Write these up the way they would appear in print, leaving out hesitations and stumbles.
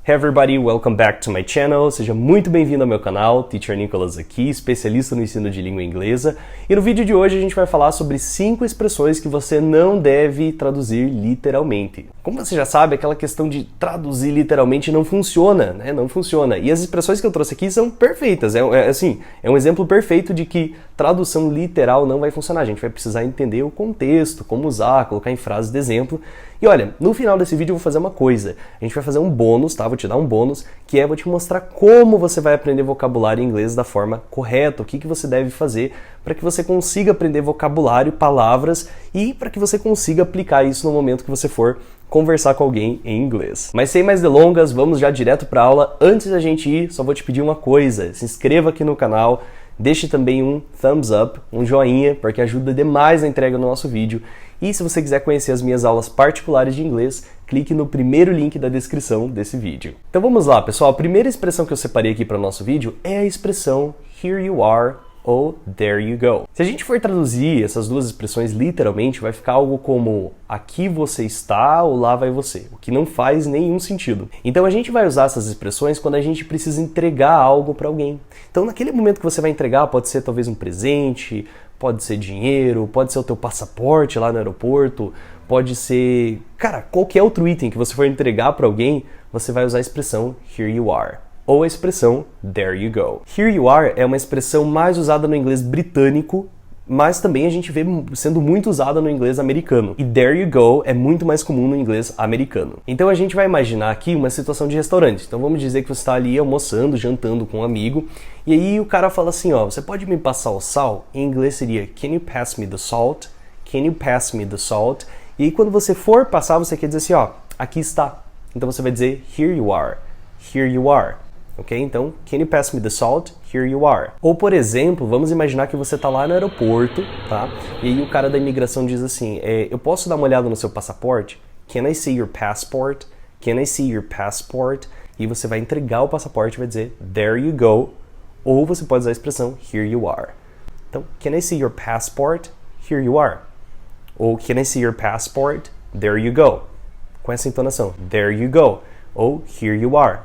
Hey everybody, welcome back to my channel. Seja muito bem-vindo ao meu canal, Teacher Nicholas aqui, especialista no ensino de língua inglesa. E no vídeo de hoje a gente vai falar sobre 5 expressões que você não deve traduzir literalmente. Como você já sabe, aquela questão de traduzir literalmente não funciona, né? Não funciona. E as expressões que eu trouxe aqui são perfeitas. É um exemplo perfeito de que tradução literal não vai funcionar. A gente vai precisar entender o contexto, como usar, colocar em frases de exemplo. E olha, no final desse vídeo eu vou fazer uma coisa. A gente vai fazer um bônus, tá? Vou te dar um bônus, que é vou te mostrar como você vai aprender vocabulário em inglês da forma correta, o que você deve fazer para que você consiga aprender vocabulário, palavras e para que você consiga aplicar isso no momento que você for conversar com alguém em inglês. Mas sem mais delongas, vamos já direto para a aula. Antes da gente ir, só vou te pedir uma coisa. Se inscreva aqui no canal, deixe também um thumbs up, um joinha, porque ajuda demais na entrega do nosso vídeo. E se você quiser conhecer as minhas aulas particulares de inglês, clique no primeiro link da descrição desse vídeo. Então vamos lá, pessoal. A primeira expressão que eu separei aqui para o nosso vídeo é a expressão here you are ou there you go. Se a gente for traduzir essas duas expressões literalmente, vai ficar algo como aqui você está ou lá vai você, o que não faz nenhum sentido. Então a gente vai usar essas expressões quando a gente precisa entregar algo para alguém. Então naquele momento que você vai entregar, pode ser talvez um presente, pode ser dinheiro, pode ser o teu passaporte lá no aeroporto, pode ser, cara, qualquer outro item que você for entregar para alguém, você vai usar a expressão here you are. Ou a expressão there you go. Here you are é uma expressão mais usada no inglês britânico, mas também a gente vê sendo muito usada no inglês americano. E there you go é muito mais comum no inglês americano. Então a gente vai imaginar aqui uma situação de restaurante. Então vamos dizer que você está ali almoçando, jantando com um amigo, e aí o cara fala assim, ó, você pode me passar o sal? Em inglês seria can you pass me the salt? Can you pass me the salt? E aí quando você for passar, você quer dizer assim, ó, aqui está. Então você vai dizer here you are. Here you are. Ok? Então, can you pass me the salt? Here you are. Ou, por exemplo, vamos imaginar que você está lá no aeroporto, tá? E aí o cara da imigração diz assim, eu posso dar uma olhada no seu passaporte? Can I see your passport? Can I see your passport? E você vai entregar o passaporte e vai dizer, there you go. Ou você pode usar a expressão, here you are. Então, can I see your passport? Here you are. Ou, can I see your passport? There you go. Com essa entonação, there you go. Ou, here you are.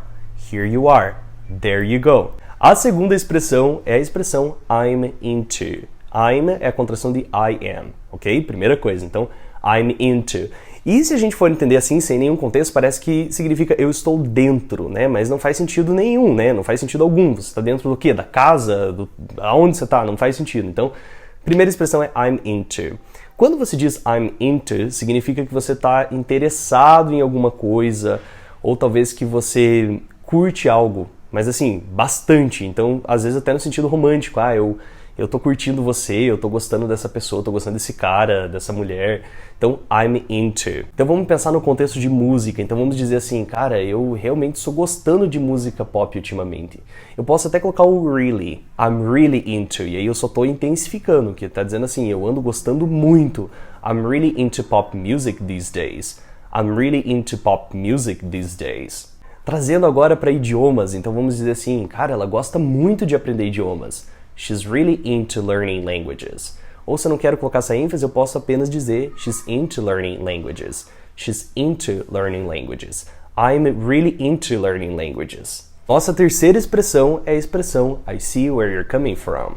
Here you are. There you go. A segunda expressão é a expressão I'm into. I'm é a contração de I am, ok? Primeira coisa, então, I'm into. E se a gente for entender assim, sem nenhum contexto, parece que significa eu estou dentro, né? Mas não faz sentido nenhum, né? Não faz sentido algum. Você está dentro do quê? Da casa? Aonde você está? Não faz sentido. Então, primeira expressão é I'm into. Quando você diz I'm into, significa que você está interessado em alguma coisa, ou talvez que você curte algo, mas assim, bastante. Então, às vezes até no sentido romântico. Eu tô curtindo você, eu tô gostando dessa pessoa, tô gostando desse cara, dessa mulher. Então, I'm into. Então, vamos pensar no contexto de música. Então, vamos dizer assim, cara, eu realmente estou gostando de música pop ultimamente. Eu posso até colocar o really. I'm really into. E aí eu só tô intensificando, que tá dizendo assim, eu ando gostando muito. I'm really into pop music these days. I'm really into pop music these days. Trazendo agora para idiomas, então vamos dizer assim, cara, ela gosta muito de aprender idiomas. She's really into learning languages. Ou se eu não quero colocar essa ênfase, eu posso apenas dizer she's into learning languages. She's into learning languages. I'm really into learning languages. Nossa terceira expressão é a expressão I see where you're coming from.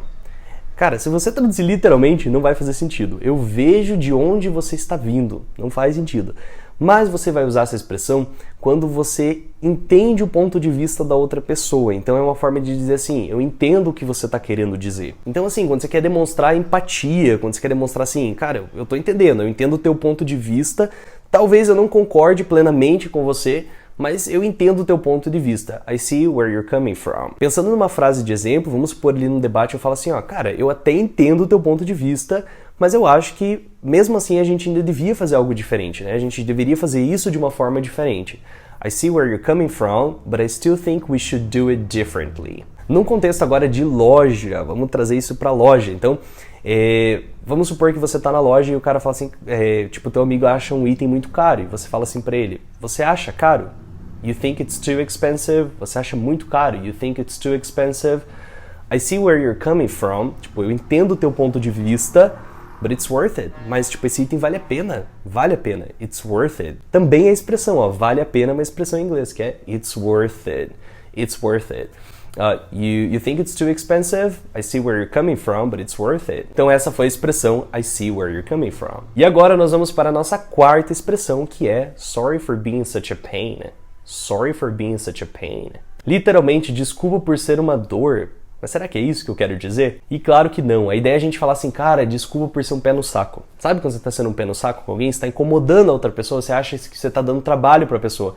Cara, se você traduzir literalmente, não vai fazer sentido. Eu vejo de onde você está vindo. Não faz sentido. Mas você vai usar essa expressão quando você entende o ponto de vista da outra pessoa. Então é uma forma de dizer assim, eu entendo o que você está querendo dizer. Então assim, quando você quer demonstrar empatia, quando você quer demonstrar assim, cara, eu estou entendendo, eu entendo o teu ponto de vista, talvez eu não concorde plenamente com você, mas eu entendo o teu ponto de vista. I see where you're coming from. Pensando numa frase de exemplo, vamos supor ali no debate, eu falo assim, ó, cara, eu até entendo o teu ponto de vista, mas eu acho que, mesmo assim, a gente ainda devia fazer algo diferente, né? A gente deveria fazer isso de uma forma diferente. I see where you're coming from, but I still think we should do it differently. Num contexto agora de loja, vamos trazer isso para loja. Então, vamos supor que você está na loja e o cara fala assim, tipo, teu amigo acha um item muito caro, e você fala assim para ele, você acha caro? You think it's too expensive? Você acha muito caro? You think it's too expensive? I see where you're coming from. Tipo, eu entendo o teu ponto de vista, but it's worth it. Mas, tipo, esse item vale a pena. Vale a pena. It's worth it. Também a expressão, ó, vale a pena é uma expressão em inglês, que é it's worth it. It's worth it. You think it's too expensive? I see where you're coming from, but it's worth it. Então essa foi a expressão I see where you're coming from. E agora nós vamos para a nossa quarta expressão, que é sorry for being such a pain. Sorry for being such a pain. Literalmente, desculpa por ser uma dor. Mas será que é isso que eu quero dizer? E claro que não. A ideia é a gente falar assim, cara, desculpa por ser um pé no saco. Sabe quando você está sendo um pé no saco com alguém? Você está incomodando a outra pessoa, você acha que você está dando trabalho para a pessoa.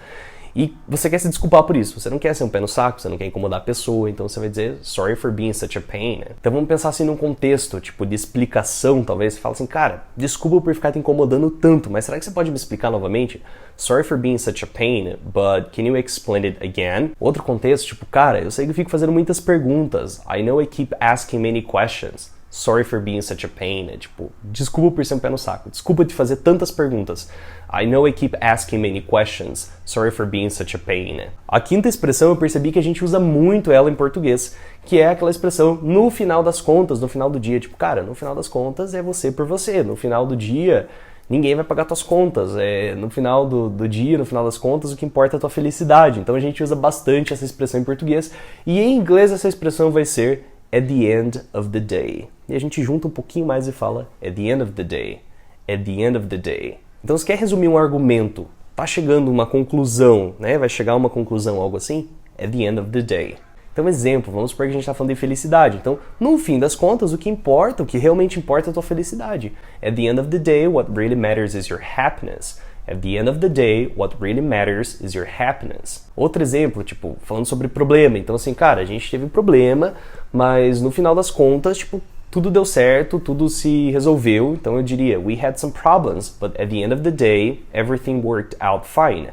E você quer se desculpar por isso, você não quer ser um pé no saco, você não quer incomodar a pessoa, então você vai dizer sorry for being such a pain. Então vamos pensar assim num contexto, tipo, de explicação, talvez. Você fala assim, cara, desculpa por ficar te incomodando tanto, mas será que você pode me explicar novamente? Sorry for being such a pain, but can you explain it again? Outro contexto, tipo, cara, eu sei que eu fico fazendo muitas perguntas. I know I keep asking many questions. Sorry for being such a pain. Tipo, desculpa por ser um pé no saco. Desculpa de fazer tantas perguntas. I know I keep asking many questions. Sorry for being such a pain. A quinta expressão eu percebi que a gente usa muito ela em português, que é aquela expressão no final das contas, no final do dia. Tipo, cara, no final das contas é você por você. No final do dia, ninguém vai pagar tuas contas. No final do dia, no final das contas, o que importa é a tua felicidade. Então a gente usa bastante essa expressão em português. E em inglês essa expressão vai ser at the end of the day. E a gente junta um pouquinho mais e fala at the end of the day. At the end of the day. Então, se quer resumir um argumento, tá chegando uma conclusão, né? Vai chegar a uma conclusão, algo assim? At the end of the day. Então, exemplo, vamos supor que a gente está falando de felicidade. Então, no fim das contas, o que importa, o que realmente importa é a tua felicidade. At the end of the day, what really matters is your happiness. At the end of the day, what really matters is your happiness. Outro exemplo, tipo, falando sobre problema. Então, assim, cara, a gente teve um problema, mas no final das contas, tipo, tudo deu certo, tudo se resolveu. Então eu diria, we had some problems, but at the end of the day, everything worked out fine.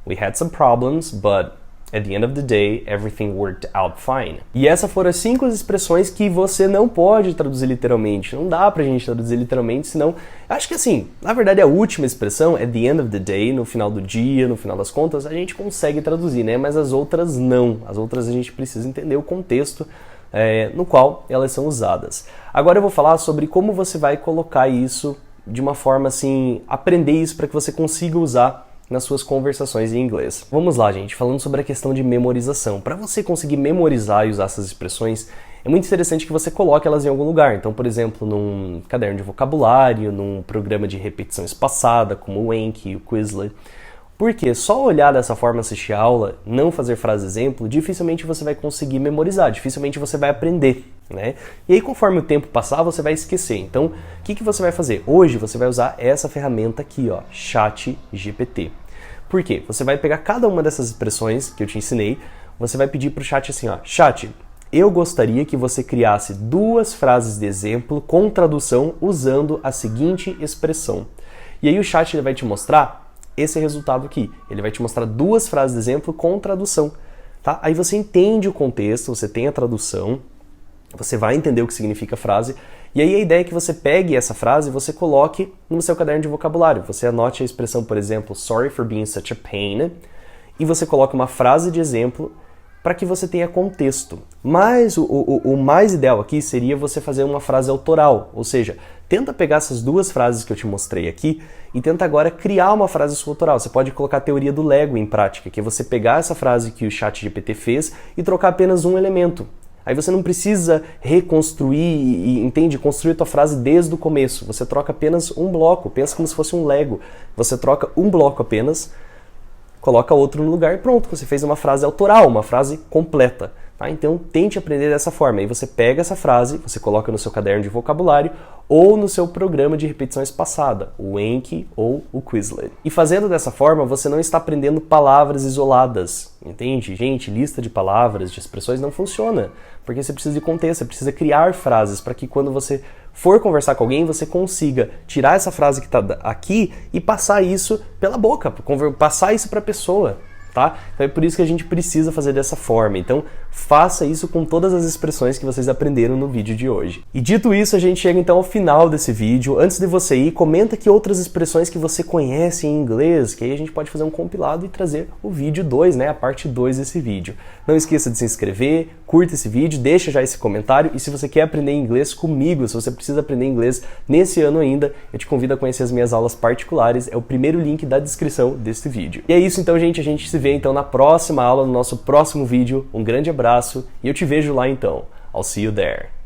We had some problems, but at the end of the day, everything worked out fine. E essas foram as 5 expressões que você não pode traduzir literalmente. Não dá pra gente traduzir literalmente, senão... Acho que assim, na verdade a última expressão, at the end of the day, no final do dia, no final das contas, a gente consegue traduzir, né? Mas as outras não. As outras a gente precisa entender o contexto no qual elas são usadas. Agora eu vou falar sobre como você vai colocar isso de uma forma assim, aprender isso para que você consiga usar nas suas conversações em inglês. Vamos lá, gente, falando sobre a questão de memorização. Para você conseguir memorizar e usar essas expressões, é muito interessante que você coloque elas em algum lugar. Então, por exemplo, num caderno de vocabulário, num programa de repetição espaçada, como o Anki, o Quizlet. Porque só olhar dessa forma, assistir a aula, não fazer frase exemplo, dificilmente você vai conseguir memorizar, dificilmente você vai aprender, né? E aí, conforme o tempo passar, você vai esquecer. Então, o que você vai fazer? Hoje você vai usar essa ferramenta aqui, ó, ChatGPT. Por quê? Você vai pegar cada uma dessas expressões que eu te ensinei, você vai pedir para o chat assim, ó, chat, eu gostaria que você criasse 2 frases de exemplo com tradução usando a seguinte expressão. E aí o chat ele vai te mostrar esse resultado aqui. Ele vai te mostrar 2 frases de exemplo com tradução, tá? Aí você entende o contexto, você tem a tradução, você vai entender o que significa a frase, e aí a ideia é que você pegue essa frase e você coloque no seu caderno de vocabulário. Você anote a expressão, por exemplo, sorry for being such a pain, e você coloca uma frase de exemplo para que você tenha contexto. Mas o mais ideal aqui seria você fazer uma frase autoral, ou seja, tenta pegar essas 2 frases que eu te mostrei aqui e tenta agora criar uma frase sua autoral. Você pode colocar a teoria do Lego em prática, que é você pegar essa frase que o ChatGPT fez e trocar apenas um elemento. Aí você não precisa reconstruir e, entende, construir a tua frase desde o começo. Você troca apenas um bloco, pensa como se fosse um Lego. Você troca um bloco apenas, coloca outro no lugar e pronto, você fez uma frase autoral, uma frase completa. Tá? Então tente aprender dessa forma. Aí você pega essa frase, você coloca no seu caderno de vocabulário ou no seu programa de repetição espaçada, o Anki ou o Quizlet. E fazendo dessa forma, você não está aprendendo palavras isoladas, entende? Gente, lista de palavras, de expressões não funciona, porque você precisa de contexto, você precisa criar frases para que quando você for conversar com alguém, você consiga tirar essa frase que está aqui e passar isso pela boca, passar isso para a pessoa. tá? Então é por isso que a gente precisa fazer dessa forma. Então faça isso com todas as expressões que vocês aprenderam no vídeo de hoje. E dito isso, a gente chega então ao final desse vídeo. Antes de você ir, comenta aqui outras expressões que você conhece em inglês, que aí a gente pode fazer um compilado e trazer o vídeo 2, né? A parte 2 desse vídeo. Não esqueça de se inscrever, curta esse vídeo, deixa já esse comentário e se você quer aprender inglês comigo, se você precisa aprender inglês nesse ano ainda, eu te convido a conhecer as minhas aulas particulares, é o primeiro link da descrição deste vídeo. E é isso então, gente, a gente se vê então na próxima aula, no nosso próximo vídeo. Um grande abraço e eu te vejo lá então. I'll see you there.